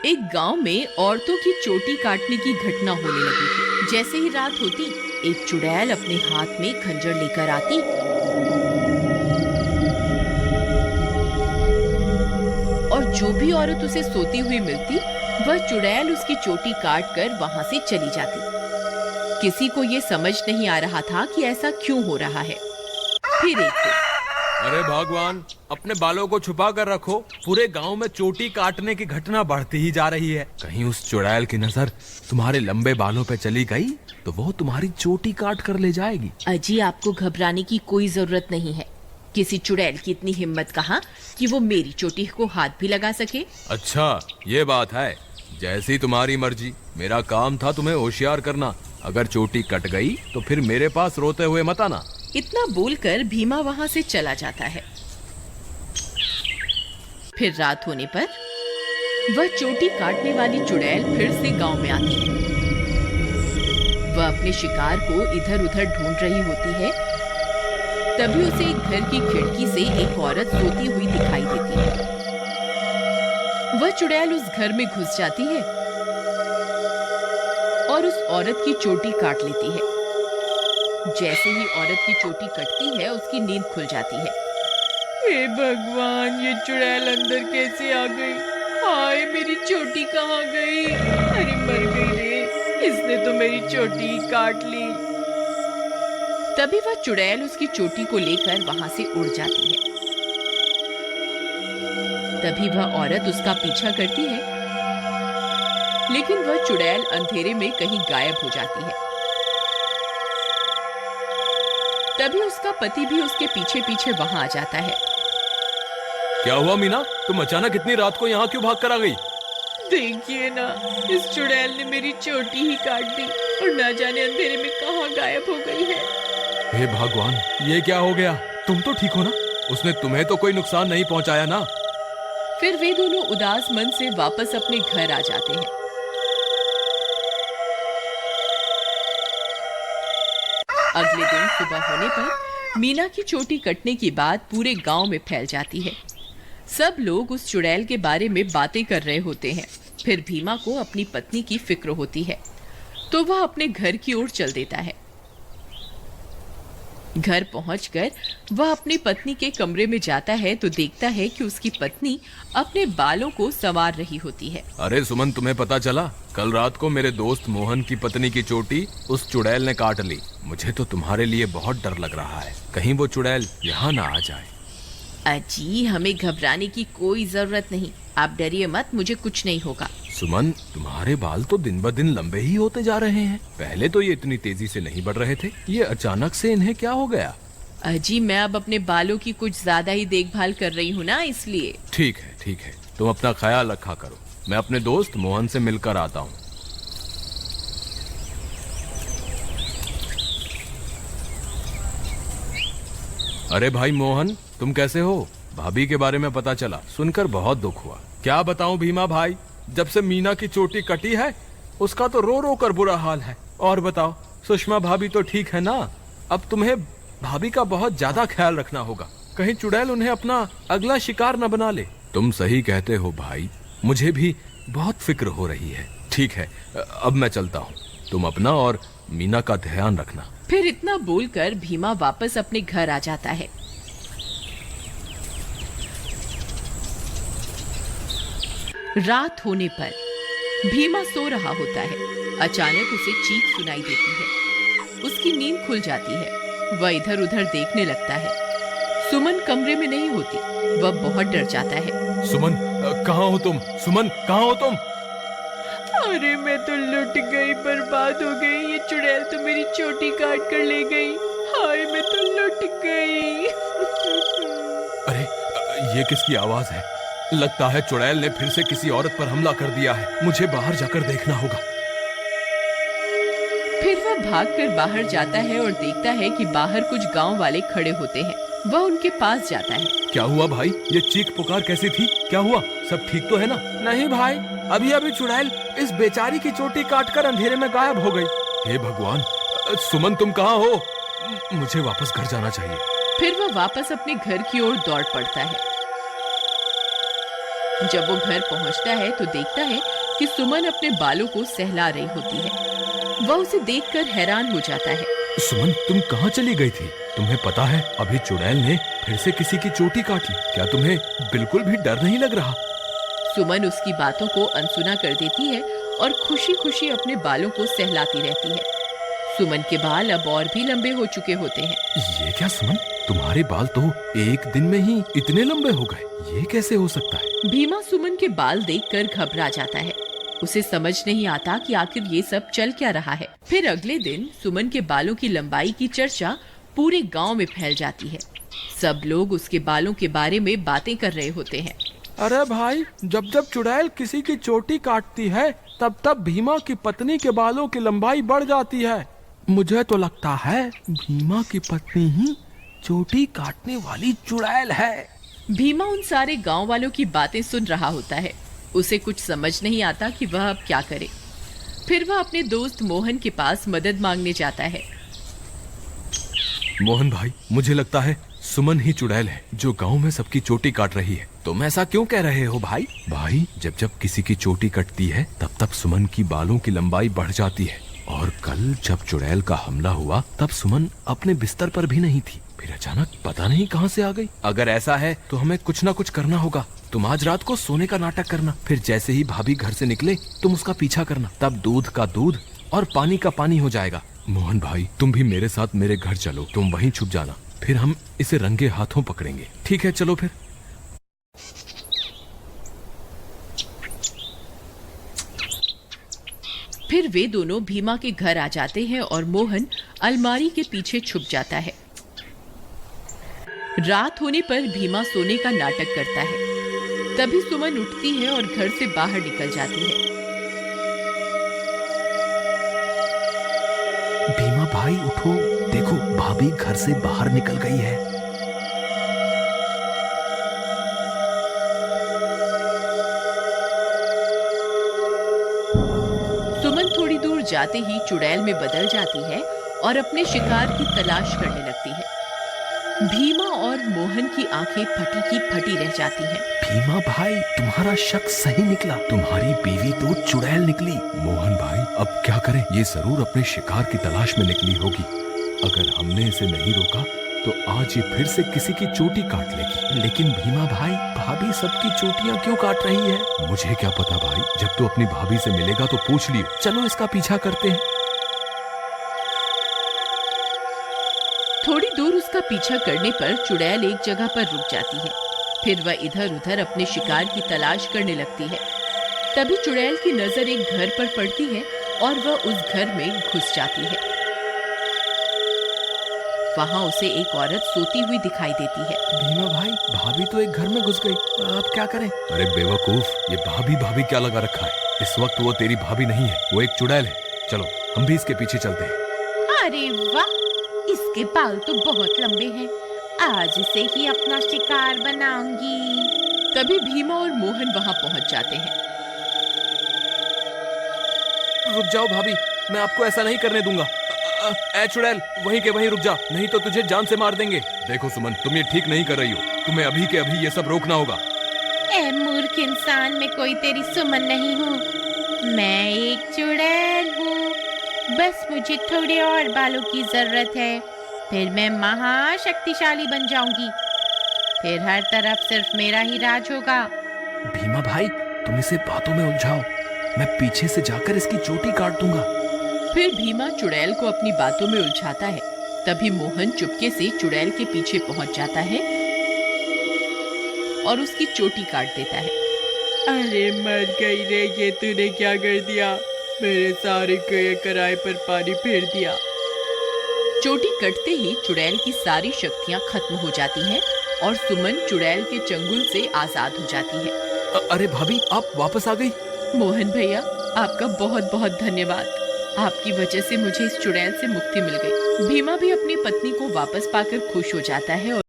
एक गांव में औरतों की चोटी काटने की घटना होने लगी थी। जैसे ही रात होती, एक चुड़ैल अपने हाथ में खंजर लेकर आती और जो भी औरत उसे सोती हुई मिलती, वह चुड़ैल उसकी चोटी काट कर वहां से चली जाती। किसी को ये समझ नहीं आ रहा था कि ऐसा क्यों हो रहा है। फिर एक दिन, अरे भगवान, अपने बालों को छुपा कर रखो। पूरे गांव में चोटी काटने की घटना बढ़ती ही जा रही है। कहीं उस चुड़ैल की नजर तुम्हारे लंबे बालों पे चली गई तो वो तुम्हारी चोटी काट कर ले जाएगी। अजी, आपको घबराने की कोई जरूरत नहीं है। किसी चुड़ैल की इतनी हिम्मत कहाँ कि वो मेरी चोटी को हाथ भी लगा सके। अच्छा, ये बात है। जैसी तुम्हारी मर्जी। मेरा काम था तुम्हें होशियार करना। अगर चोटी कट गई तो फिर मेरे पास रोते हुए मत आना। इतना बोलकर भीमा वहां से चला जाता है। फिर रात होने पर वह चोटी काटने वाली चुड़ैल फिर से गांव में आती है। वह अपने शिकार को इधर उधर ढूंढ रही होती है। तभी उसे एक घर की खिड़की से एक औरत सोती हुई दिखाई देती है। वह चुड़ैल उस घर में घुस जाती है और उस औरत की चोटी काट लेती है। जैसे ही औरत की चोटी कटती है, उसकी नींद खुल जाती है। हे भगवान, ये चुड़ैल अंदर कैसे आ गई? हाय, मेरी चोटी कहाँ गई? अरे मर गई रे, इसने तो मेरी चोटी काट ली। तभी वह चुड़ैल उसकी चोटी को लेकर वहां से उड़ जाती है। तभी वह औरत उसका पीछा करती है, लेकिन वह चुड़ैल अंधेरे में कहीं गायब हो जाती है। तभी उसका पति भी उसके पीछे पीछे वहां आ जाता है। क्या हुआ मीना, तुम अचानक इतनी रात को यहाँ क्यों भाग कर आ गई? देखिए ना, इस चुड़ैल ने मेरी चोटी ही काट दी और ना जाने अंधेरे में कहाँ गायब हो गई है। हे भगवान, ये क्या हो गया? तुम तो ठीक हो ना? उसने तुम्हें तो कोई नुकसान नहीं पहुंचाया ना? फिर वे दोनों उदास मन से वापस अपने घर आ जाते हैं। अगले दिन सुबह होने पर मीना की चोटी कटने की बात पूरे गांव में फैल जाती है। सब लोग उस चुड़ैल के बारे में बातें कर रहे होते हैं। फिर भीमा को अपनी पत्नी की फिक्र होती है, तो वह अपने घर की ओर चल देता है। घर पहुंचकर वह अपनी पत्नी के कमरे में जाता है तो देखता है कि उसकी पत्नी अपने बालों को संवार रही होती है। अरे सुमन, तुम्हें पता चला? कल रात को मेरे दोस्त मोहन की पत्नी की चोटी उस चुड़ैल ने काट ली। मुझे तो तुम्हारे लिए बहुत डर लग रहा है, कहीं वो चुड़ैल यहाँ ना आ जाए। अजी, हमें घबराने की कोई जरूरत नहीं। आप डरिए मत, मुझे कुछ नहीं होगा। सुमन, तुम्हारे बाल तो दिन ब दिन लंबे ही होते जा रहे हैं। पहले तो ये इतनी तेजी से नहीं बढ़ रहे थे। ये अचानक से इन्हें क्या हो गया? अजी, मैं अब अपने बालों की कुछ ज्यादा ही देखभाल कर रही हूँ ना, इसलिए। ठीक है, ठीक है, तुम अपना ख्याल रखा करो। मैं अपने दोस्त मोहन से मिलकर आता हूँ। अरे भाई मोहन, तुम कैसे हो? भाभी के बारे में पता चला, सुनकर बहुत दुख हुआ। क्या बताऊं भीमा भाई, जब से मीना की चोटी कटी है उसका तो रो रो कर बुरा हाल है। और बताओ, सुषमा भाभी तो ठीक है ना? अब तुम्हें भाभी का बहुत ज्यादा ख्याल रखना होगा, कहीं चुड़ैल उन्हें अपना अगला शिकार न बना ले। तुम सही कहते हो भाई, मुझे भी बहुत फिक्र हो रही है। ठीक है, अब मैं चलता हूँ। तुम अपना और मीना का ध्यान रखना। फिर इतना बोलकर भीमा वापस अपने घर आ जाता है। रात होने पर भीमा सो रहा होता है। अचानक उसे चीख सुनाई देती है। उसकी नींद खुल जाती है। वह इधर उधर देखने लगता है। सुमन कमरे में नहीं होती। वह बहुत डर जाता है। सुमन, कहाँ हो तुम? सुमन, कहाँ हो तुम? अरे मैं तो लुट गई, बर्बाद हो गई। ये चुड़ैल तो मेरी चोटी काट कर ले गई। हाय, मैं तो लुट गई। अरे, ये किसकी आवाज है? लगता है चुड़ैल ने फिर से किसी औरत पर हमला कर दिया है। मुझे बाहर जाकर देखना होगा। फिर वह भागकर बाहर जाता है और देखता है कि बाहर कुछ गांव वाले खड़े होते हैं। वह उनके पास जाता है। क्या हुआ भाई? ये चीख पुकार कैसी थी? क्या हुआ? सब ठीक तो है ना? नहीं भाई, अभी अभी चुड़ैल इस बेचारी की चोटी काटकर अंधेरे में गायब हो गई। हे भगवान, सुमन तुम कहाँ हो? मुझे वापस घर जाना चाहिए। फिर वह वापस अपने घर की ओर दौड़ पड़ता है। जब वो घर पहुंचता है तो देखता है कि सुमन अपने बालों को सहला रही होती है। वह उसे देखकर हैरान हो जाता है। सुमन, तुम कहाँ चली गई थी? तुम्हें पता है अभी चुड़ैल ने फिर से किसी की चोटी काट ली। क्या तुम्हें बिल्कुल भी डर नहीं लग रहा? सुमन उसकी बातों को अनसुना कर देती है और खुशी खुशी अपने बालों को सहलाती रहती है। सुमन के बाल अब और भी लंबे हो चुके होते हैं। ये क्या सुमन, तुम्हारे बाल तो एक दिन में ही इतने लंबे हो गए, ये कैसे हो सकता है? भीमा सुमन के बाल देखकर घबरा जाता है। उसे समझ नहीं आता कि आखिर ये सब चल क्या रहा है। फिर अगले दिन सुमन के बालों की लंबाई की चर्चा पूरे गांव में फैल जाती है। सब लोग उसके बालों के बारे में बातें कर रहे होते हैं। अरे भाई, जब जब चुड़ैल किसी की चोटी काटती है तब तब भीमा की पत्नी के बालों की लंबाई बढ़ जाती है। मुझे तो लगता है भीमा की पत्नी ही चोटी काटने वाली चुड़ैल है। भीमा उन सारे गांव वालों की बातें सुन रहा होता है। उसे कुछ समझ नहीं आता कि वह अब क्या करे। फिर वह अपने दोस्त मोहन के पास मदद मांगने जाता है। मोहन भाई, मुझे लगता है सुमन ही चुड़ैल है जो गांव में सबकी चोटी काट रही है। तुम ऐसा क्यों कह रहे हो भाई? भाई, जब जब किसी की चोटी कटती है तब तब सुमन की बालों की लंबाई बढ़ जाती है। और कल जब चुड़ैल का हमला हुआ तब सुमन अपने बिस्तर पर भी नहीं थी, फिर अचानक पता नहीं कहां से आ गई। अगर ऐसा है तो हमें कुछ ना कुछ करना होगा। तुम आज रात को सोने का नाटक करना, फिर जैसे ही भाभी घर से निकले तुम उसका पीछा करना, तब दूध का दूध और पानी का पानी हो जाएगा। मोहन भाई, तुम भी मेरे साथ मेरे घर चलो, तुम वहीं छुप जाना, फिर हम इसे रंगे हाथों पकड़ेंगे। ठीक है, चलो फिर। फिर वे दोनों भीमा के घर आ जाते हैं और मोहन अलमारी के पीछे छुप जाता है। रात होने पर भीमा सोने का नाटक करता है। तभी सुमन उठती है और घर से बाहर निकल जाती है। भीमा भाई उठो, देखो भाभी घर से बाहर निकल गई है। सुमन थोड़ी दूर जाते ही चुड़ैल में बदल जाती है और अपने शिकार की तलाश करने लगती है। भीमा और मोहन की आंखें फटी की फटी रह जाती हैं। भीमा भाई, तुम्हारा शक सही निकला, तुम्हारी बीवी तो चुड़ैल निकली। मोहन भाई, अब क्या करें? ये जरूर अपने शिकार की तलाश में निकली होगी। अगर हमने इसे नहीं रोका तो आज ये फिर से किसी की चोटी काट लेगी। लेकिन भीमा भाई, भाभी सबकी चोटियां क्यों काट रही है? मुझे क्या पता भाई, जब तू अपनी भाभी से मिलेगा तो पूछ लियो। चलो इसका पीछा करते हैं। थोड़ी दूर उसका पीछा करने पर चुड़ैल एक जगह पर रुक जाती है। फिर वह इधर उधर अपने शिकार की तलाश करने लगती है। तभी चुड़ैल की नजर एक घर पर पड़ती है और वह उस घर में घुस जाती है। वहां उसे एक औरत सोती हुई दिखाई देती है। भीमा भाई, भाभी तो एक घर में घुस गई, अब क्या करें? अरे बेवकूफ, ये भाभी भाभी क्या लगा रखा है? इस वक्त वो तेरी भाभी नहीं है, वो एक चुड़ैल है। चलो हम भी इसके पीछे चलते हैं। अरे वाह, इसके बाल तो बहुत लंबे हैं। आज इसे ही अपना शिकार बनाऊंगी। तभी भीमा और मोहन वहां पहुंच जाते हैं। रुक जाओ भाभी, मैं आपको ऐसा नहीं करने दूंगा। ए चुड़ैल, वहीं के वहीं रुक जा, नहीं तो तुझे जान से मार देंगे। देखो सुमन, तुम ये ठीक नहीं कर रही हो, तुम्हें अभी के अभी ये सब रोकना होगा। ए मूर्ख इंसान, मैं कोई तेरी सुमन नहीं हूँ, मैं एक चुड़ैल हूँ। बस मुझे थोड़े और बालों की जरूरत है, फिर मैं महाशक्तिशाली बन जाऊंगी। फिर हर तरफ सिर्फ मेरा ही राज होगा। भीमा भाई, तुम इसे बातों में उलझाओ, मैं पीछे से जाकर इसकी चोटी काट दूंगा। फिर भीमा चुड़ैल को अपनी बातों में उलझाता है। तभी मोहन चुपके से चुड़ैल के पीछे पहुंच जाता है और उसकी चोटी काट देता है। अरे मर गई रे, ये तूने क्या कर दिया? मेरे सारे कराए पर पानी फेर दिया। चोटी कटते ही चुड़ैल की सारी शक्तियां खत्म हो जाती हैं और सुमन चुड़ैल के चंगुल से आजाद हो जाती है। अरे भाभी, आप वापस आ गई? मोहन भैया, आपका बहुत बहुत धन्यवाद। आपकी वजह से मुझे इस चुड़ैल से मुक्ति मिल गई। भीमा भी अपनी पत्नी को वापस पाकर खुश हो जाता है और